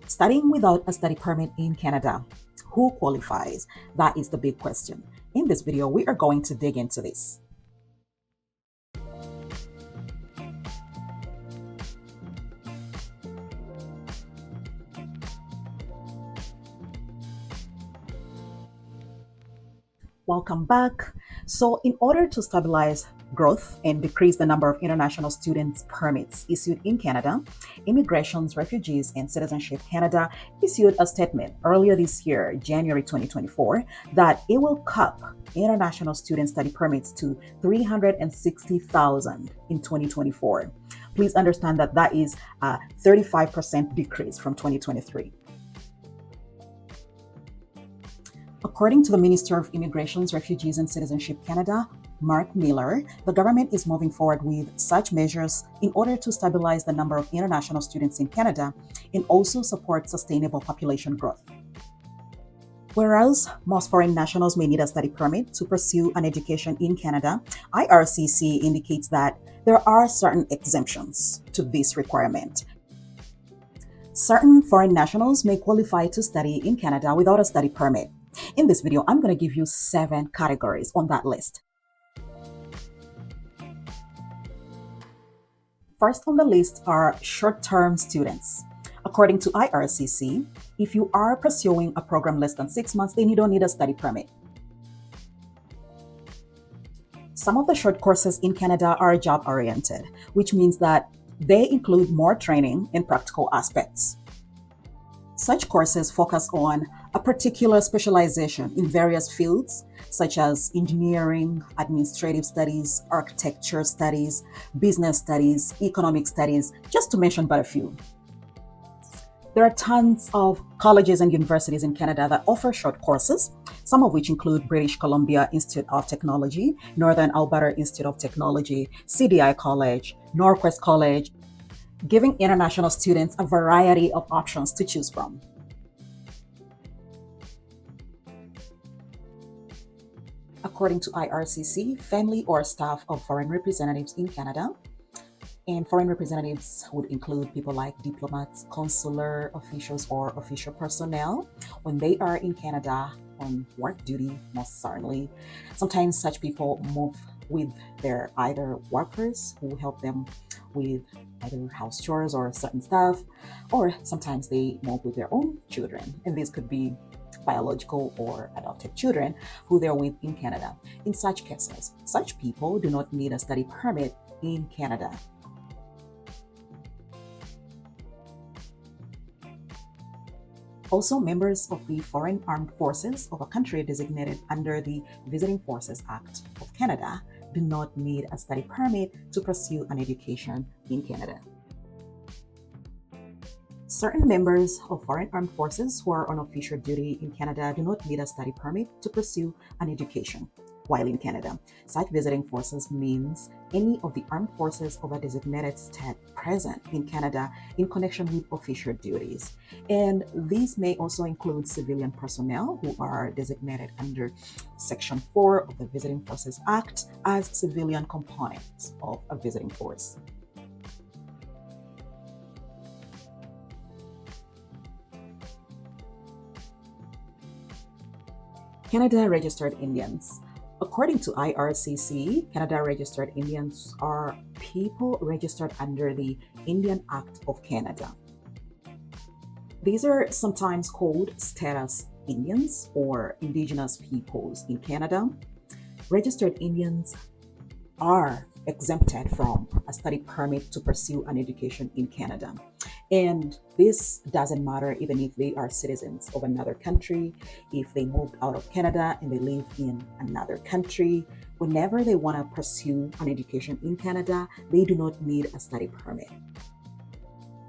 Studying without a study permit in Canada, who qualifies? That is the big question. In this video, we are going to dig into this. Welcome back. So, in order to stabilize growth and decrease the number of international students permits issued in Canada, Immigration, Refugees and Citizenship Canada issued a statement earlier this year, January 2024, that it will cap international student study permits to 360,000 in 2024. Please understand that that is a 35% decrease from 2023. According to the Minister of Immigration, Refugees and Citizenship Canada, Mark Miller, the government is moving forward with such measures in order to stabilize the number of international students in Canada and also support sustainable population growth. Whereas most foreign nationals may need a study permit to pursue an education in Canada, IRCC indicates that there are certain exemptions to this requirement. Certain foreign nationals may qualify to study in Canada without a study permit. In this video, I'm going to give you 7 categories on that list. First on the list are short-term students. According to IRCC, if you are pursuing a program less than 6 months, then you don't need a study permit. Some of the short courses in Canada are job-oriented, which means that they include more training in practical aspects. Such courses focus on a particular specialization in various fields, such as engineering, administrative studies, architecture studies, business studies, economic studies, just to mention but a few. There are tons of colleges and universities in Canada that offer short courses, some of which include British Columbia Institute of Technology, Northern Alberta Institute of Technology, CDI College, Norquest College, giving international students a variety of options to choose from. According to IRCC, family or staff of foreign representatives in Canada, and foreign representatives would include people like diplomats, consular officials, or official personnel when they are in Canada on work duty, most certainly. Sometimes such people move with their either workers who help them with either house chores or certain stuff, or sometimes they move with their own children, and these could be biological or adopted children who they're with in Canada. In such cases, such people do not need a study permit in Canada. Also, members of the Foreign Armed Forces of a country designated under the Visiting Forces Act of Canada do not need a study permit to pursue an education in Canada. Certain members of foreign armed forces who are on official duty in Canada do not need a study permit to pursue an education while in Canada. Such visiting forces means any of the armed forces of a designated state present in Canada in connection with official duties. And these may also include civilian personnel who are designated under Section 4 of the Visiting Forces Act as civilian components of a visiting force. Canada Registered Indians. According to IRCC, Canada Registered Indians are people registered under the Indian Act of Canada. These are sometimes called status Indians or Indigenous peoples in Canada. Registered Indians are exempted from a study permit to pursue an education in Canada. And this doesn't matter even if they are citizens of another country, if they moved out of Canada and they live in another country. Whenever they want to pursue an education in Canada, they do not need a study permit.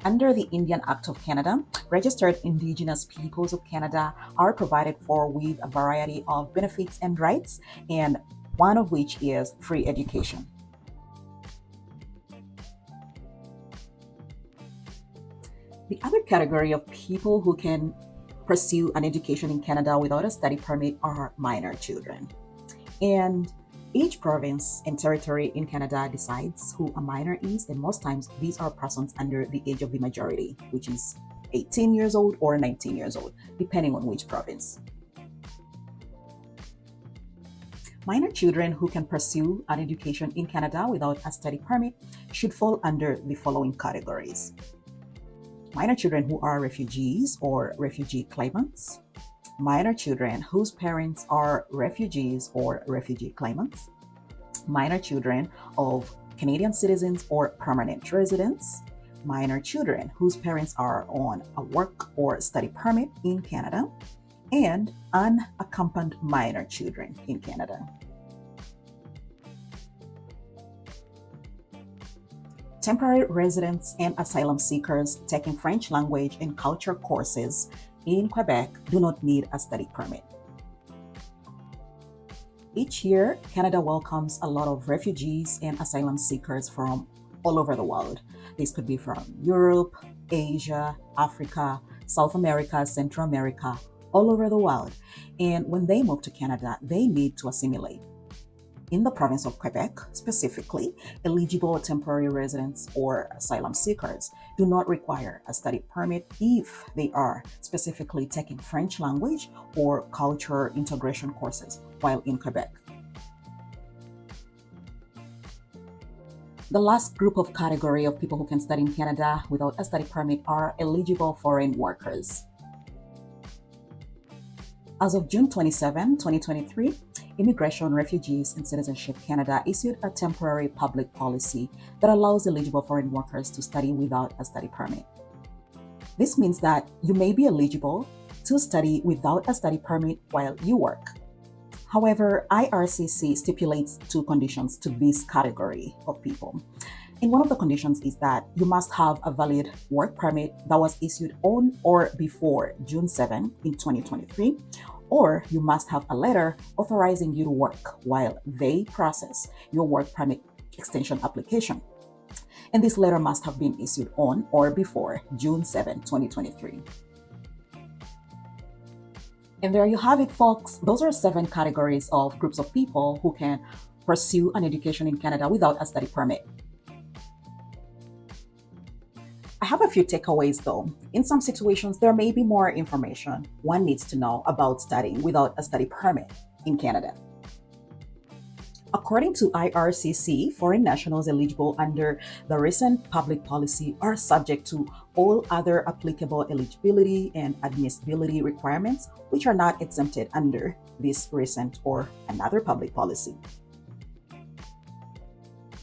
Under the Indian Act of Canada, registered Indigenous peoples of Canada are provided for with a variety of benefits and rights, and one of which is free education. The other category of people who can pursue an education in Canada without a study permit are minor children. And each province and territory in Canada decides who a minor is, and most times these are persons under the age of the majority, which is 18 years old or 19 years old, depending on which province. Minor children who can pursue an education in Canada without a study permit should fall under the following categories. Minor children who are refugees or refugee claimants, minor children whose parents are refugees or refugee claimants, minor children of Canadian citizens or permanent residents, minor children whose parents are on a work or study permit in Canada, and unaccompanied minor children in Canada. Temporary residents and asylum seekers taking French language and culture courses in Quebec do not need a study permit. Each year, Canada welcomes a lot of refugees and asylum seekers from all over the world. This could be from Europe, Asia, Africa, South America, Central America, all over the world. And when they move to Canada, they need to assimilate. In the province of Quebec, specifically, eligible temporary residents or asylum seekers do not require a study permit if they are specifically taking French language or culture integration courses while in Quebec. The last group of category of people who can study in Canada without a study permit are eligible foreign workers. As of June 27, 2023, Immigration, Refugees, and Citizenship Canada issued a temporary public policy that allows eligible foreign workers to study without a study permit. This means that you may be eligible to study without a study permit while you work. However, IRCC stipulates two conditions to this category of people. And one of the conditions is that you must have a valid work permit that was issued on or before June 7 in 2023, or you must have a letter authorizing you to work while they process your work permit extension application. And this letter must have been issued on or before June 7, 2023. And there you have it, folks. Those are 7 categories of groups of people who can pursue an education in Canada without a study permit. I have a few takeaways though. In some situations, there may be more information one needs to know about studying without a study permit in Canada. According to IRCC, foreign nationals eligible under the recent public policy are subject to all other applicable eligibility and admissibility requirements, which are not exempted under this recent or another public policy.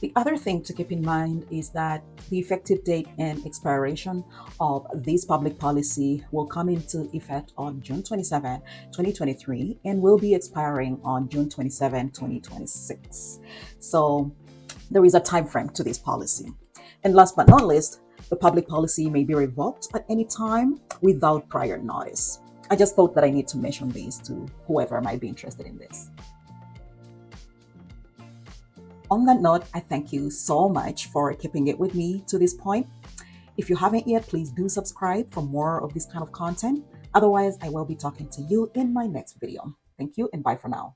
The other thing to keep in mind is that the effective date and expiration of this public policy will come into effect on June 27, 2023, and will be expiring on June 27, 2026. So there is a time frame to this policy. And last but not least, the public policy may be revoked at any time without prior notice. I just thought that I need to mention this to whoever might be interested in this. On that note, I thank you so much for keeping it with me to this point. If you haven't yet, please do subscribe for more of this kind of content. Otherwise, I will be talking to you in my next video. Thank you and bye for now.